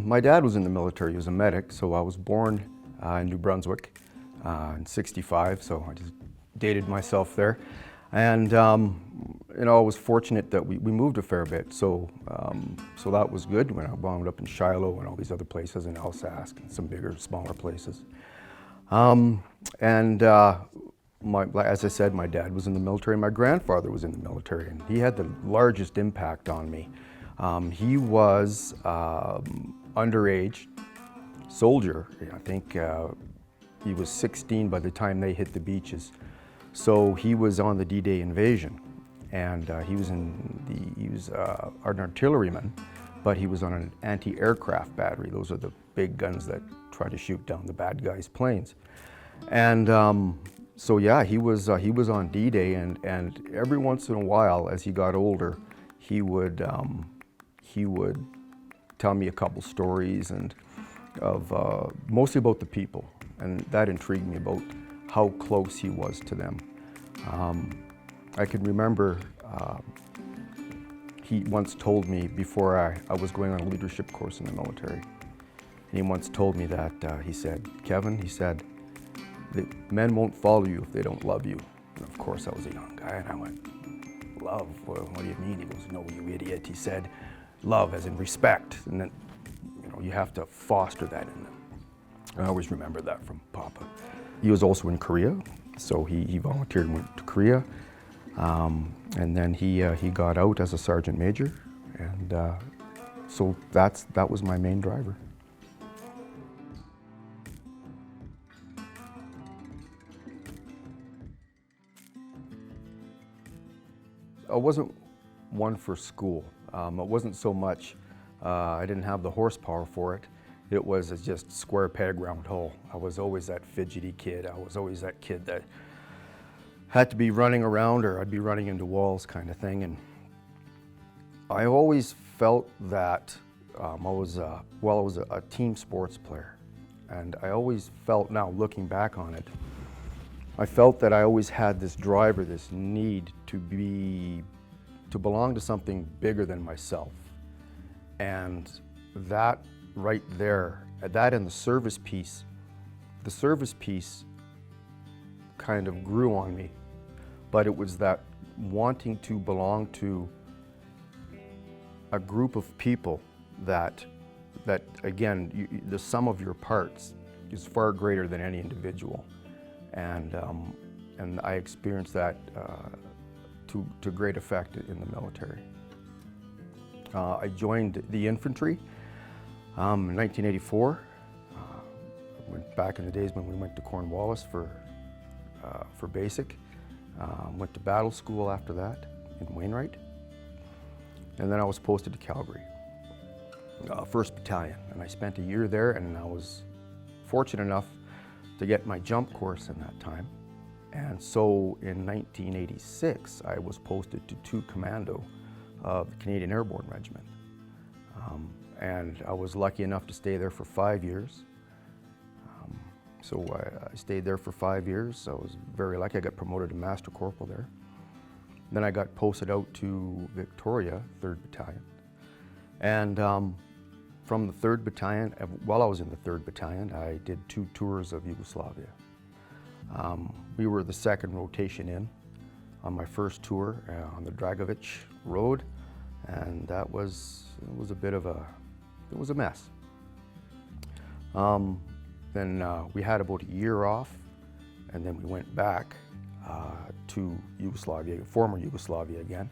My dad was in the military. He was a medic, so I was born in New Brunswick in '65, so I just dated myself there. And I was fortunate that we moved a fair bit, so that was good. When I wound up in Shiloh and all these other places in Alsace and some bigger, smaller places. As I said, my dad was in the military. My grandfather was in the military, and he had the largest impact on me. He was underage soldier. I think he was 16 by the time they hit the beaches. So he was on the D-Day invasion, and he was an artilleryman, but he was on an anti-aircraft battery. Those are the big guns that try to shoot down the bad guys' planes. And so yeah, he was on D-Day, and every once in a while, as he got older, he would tell me a couple stories mostly about the people, and that intrigued me about how close he was to them. I can remember he once told me before I was going on a leadership course in the military, and he once told me that, he said, "Kevin," he said, "the men won't follow you if they don't love you." And of course, I was a young guy, and I went, "Love? Well, what do you mean?" He goes, "No, you idiot." He said, "Love as in respect, and then, you have to foster that in them." I always remember that from Papa. He was also in Korea, so he volunteered and went to Korea, and then he got out as a sergeant major, and so that was my main driver. I wasn't one for school. It wasn't so much, I didn't have the horsepower for it. It was just square peg, round hole. I was always that fidgety kid. I was always that kid that had to be running around, or I'd be running into walls kind of thing. And I always felt that I was a team sports player. And I always felt, now looking back on it, I felt that I always had this drive or this need to belong to something bigger than myself. And that right there, that and the service piece kind of grew on me. But it was that wanting to belong to a group of people that again, the sum of your parts is far greater than any individual. And I experienced that to great effect in the military. I joined the infantry in 1984. Went back in the days when we went to Cornwallis for basic. Went to battle school after that in Wainwright. And then I was posted to Calgary, 1st Battalion. And I spent a year there, and I was fortunate enough to get my jump course in that time. And so in 1986, I was posted to 2 Commando of the Canadian Airborne Regiment. And I was lucky enough to stay there for 5 years. So I stayed there for 5 years. I was very lucky. I got promoted to Master Corporal there. Then I got posted out to Victoria, 3rd Battalion. And from the 3rd Battalion, while I was in the 3rd Battalion, I did 2 tours of Yugoslavia. We were the 2nd rotation in on my first tour on the Dragovic Road, and it was a bit of it was a mess. Then we had about a year off, and then we went back to Yugoslavia, former Yugoslavia again.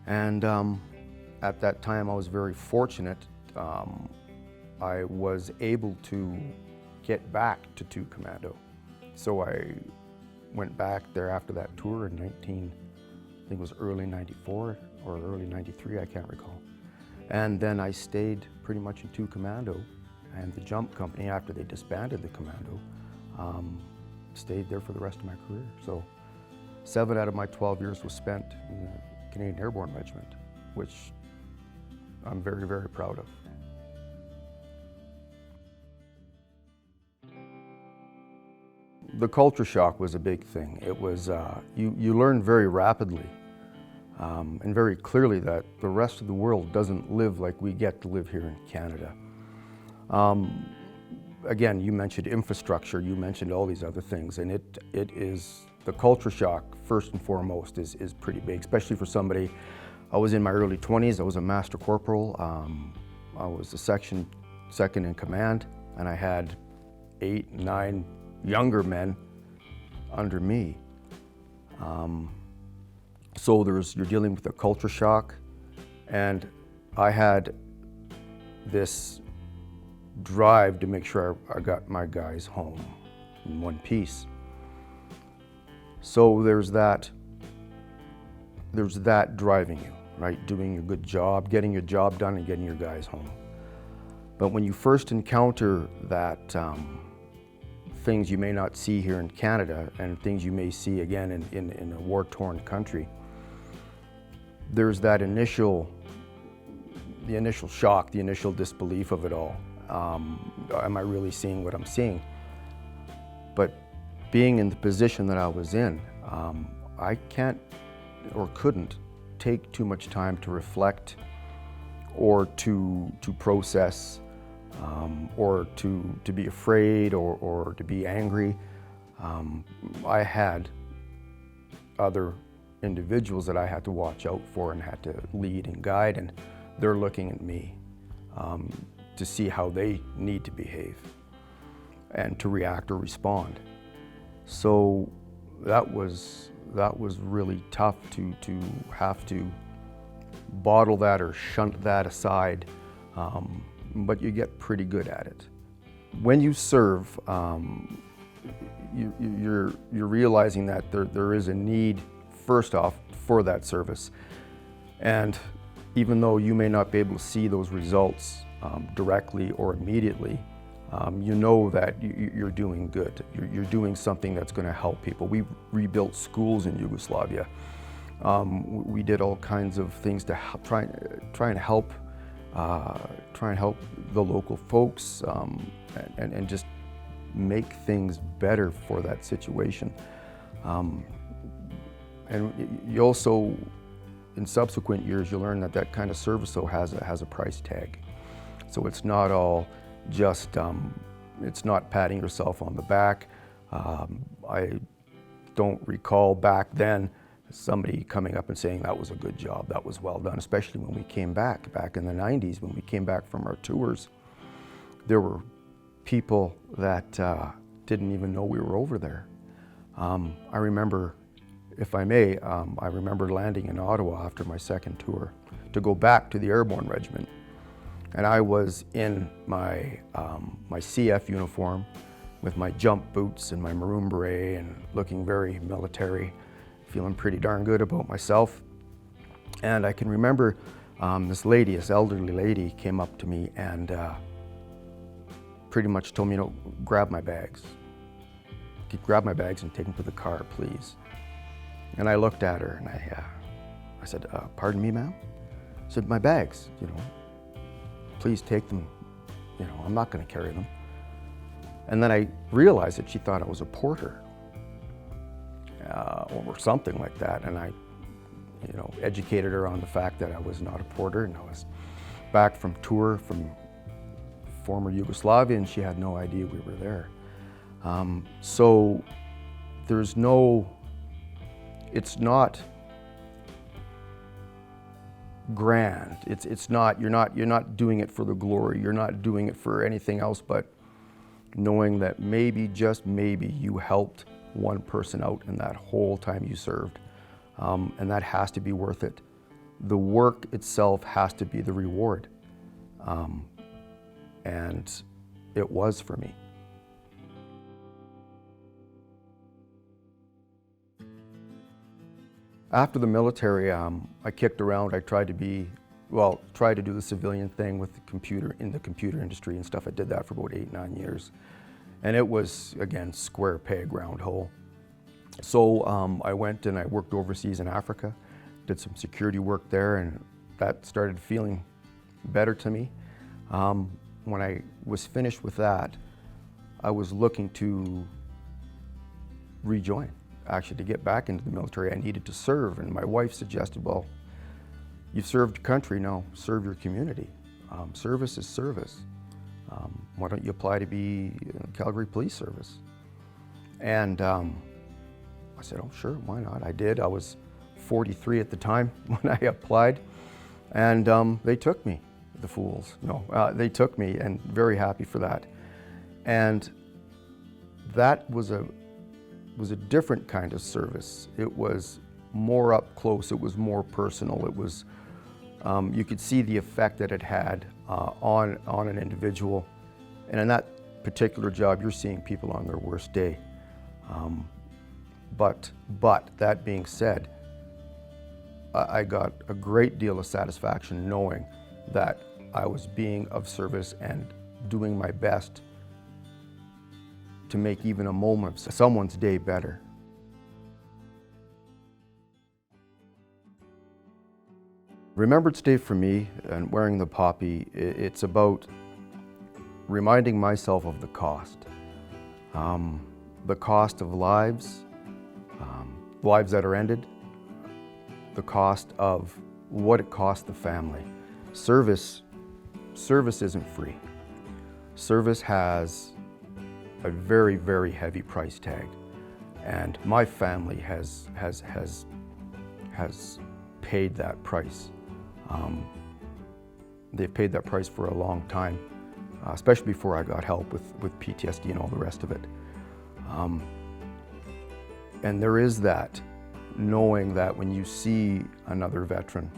And at that time, I was very fortunate. I was able to get back to 2 Commando. So I went back there after that tour in I think it was early '94 or early '93, I can't recall. And then I stayed pretty much in 2 Commando, and the Jump Company, after they disbanded the Commando, stayed there for the rest of my career. So 7 out of my 12 years was spent in the Canadian Airborne Regiment, which I'm very, very proud of. The culture shock was a big thing. It was, you learn very rapidly and very clearly that the rest of the world doesn't live like we get to live here in Canada. Again, you mentioned infrastructure, you mentioned all these other things, and it is, the culture shock, first and foremost, is pretty big, especially for somebody. I was in my early 20s, I was a master corporal, I was a section second in command, and I had 8, 9 younger men under me. So you're dealing with a culture shock, and I had this drive to make sure I got my guys home in one piece. So there's that driving you, right? Doing a good job, getting your job done and getting your guys home. But when you first encounter that, things you may not see here in Canada and things you may see again in a war-torn country, there's that the initial shock, the initial disbelief of it all. Am I really seeing what I'm seeing? But being in the position that I was in, I can't or couldn't take too much time to reflect or to process or to be afraid or to be angry. I had other individuals that I had to watch out for and had to lead and guide, and they're looking at me to see how they need to behave and to react or respond. So that was really tough to have to bottle that or shunt that aside, but you get pretty good at it. When you serve, you're realizing that there is a need, first off, for that service. And even though you may not be able to see those results directly or immediately, you know that you're doing good. You're doing something that's going to help people. We rebuilt schools in Yugoslavia. We did all kinds of things to try and help the local folks and just make things better for that situation. And you also, in subsequent years, you learn that kind of service though has a price tag. So it's not all just, it's not patting yourself on the back. I don't recall back then somebody coming up and saying that was a good job, that was well done, especially when we came back in the 90s, when we came back from our tours. There were people that didn't even know we were over there. I remember, if I may, I remember landing in Ottawa after my second tour to go back to the Airborne Regiment. And I was in my CF uniform with my jump boots and my maroon beret and looking very military, feeling pretty darn good about myself. And I can remember this elderly lady came up to me and pretty much told me, grab my bags. Grab my bags and take them to the car, please. And I looked at her and I said, pardon me, ma'am? I said, my bags, please take them, I'm not gonna carry them. And then I realized that she thought I was a porter or something like that. And I, educated her on the fact that I was not a porter, and I was back from tour from former Yugoslavia, and she had no idea we were there. So there's it's not grand. It's not, you're not doing it for the glory. You're not doing it for anything else but knowing that maybe, just maybe, you helped one person out in that whole time you served. And that has to be worth it. The work itself has to be the reward. And it was for me. After the military, I kicked around. I tried to do the civilian thing with the computer, in the computer industry and stuff. I did that for about 8, 9 years. And it was, again, square peg, round hole. So I went and I worked overseas in Africa, did some security work there, and that started feeling better to me. When I was finished with that, I was looking to rejoin. Actually, to get back into the military, I needed to serve, and my wife suggested, well, you've served your country, now serve your community. Service is service. why don't you apply to be in the Calgary Police Service? And I said, oh, sure, why not? I did. I was 43 at the time when I applied, and they took me, the fools. No, they took me, and very happy for that. And that was a different kind of service. It was more up close, it was more personal. It was, you could see the effect that it had on an individual. And in that particular job, you're seeing people on their worst day. But that being said, I got a great deal of satisfaction knowing that I was being of service and doing my best to make even a moment of someone's day better. Remembrance Day for me, and wearing the poppy, it's about reminding myself of the cost. The cost of lives, lives that are ended, the cost of what it cost the family. Service isn't free. Service has a very, very heavy price tag, and my family has paid that price. They've paid that price for a long time, especially before I got help with PTSD and all the rest of it. And there is that, knowing that when you see another veteran,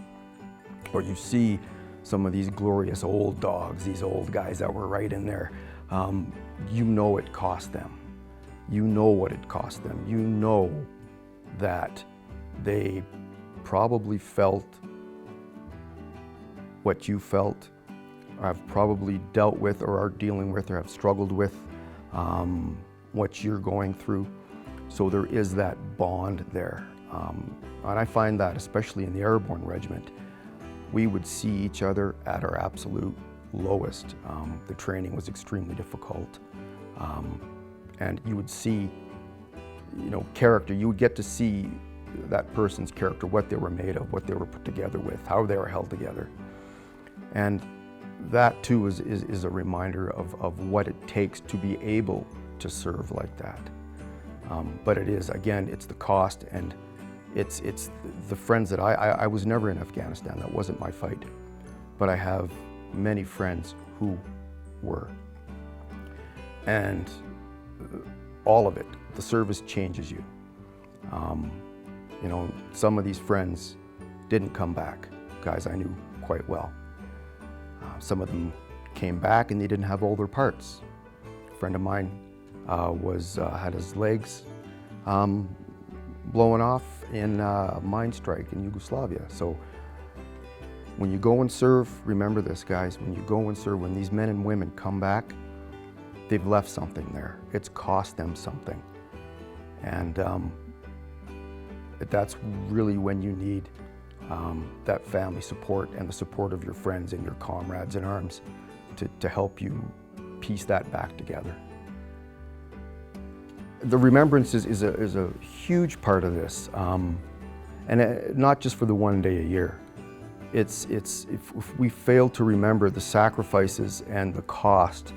or you see some of these glorious old dogs, these old guys that were right in there, you know it cost them. You know what it cost them. You know that they probably felt what you felt, or have probably dealt with, or are dealing with, or have struggled with what you're going through. So there is that bond there. And I find that, especially in the Airborne Regiment, we would see each other at our absolute lowest. The training was extremely difficult. And you would see, character. You would get to see that person's character, what they were made of, what they were put together with, how they were held together. And that too is a reminder of what it takes to be able to serve like that. But it is, again, it's the cost, and it's the friends that I was never in Afghanistan. That wasn't my fight. But I have many friends who were. And all of it, the service changes you. Some of these friends didn't come back, guys I knew quite well. Some of them came back and they didn't have all their parts. A friend of mine had his legs blown off in a mine strike in Yugoslavia. So when you go and serve, remember this, guys, when you go and serve, when these men and women come back, they've left something there. It's cost them something. And that's really when you need that family support and the support of your friends and your comrades in arms to help you piece that back together. The remembrance is a huge part of this, and not just for the one day a year. If we fail to remember the sacrifices and the cost,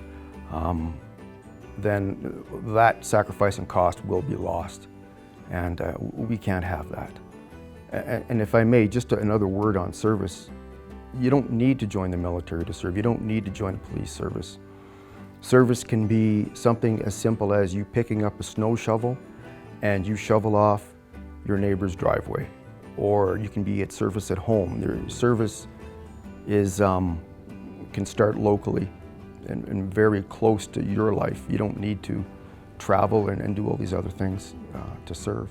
then that sacrifice and cost will be lost, and we can't have that. And if I may, just another word on service. You don't need to join the military to serve. You don't need to join a police service. Service can be something as simple as you picking up a snow shovel and you shovel off your neighbor's driveway. Or you can be at service at home. Their service can start locally and very close to your life. You don't need to travel and do all these other things to serve.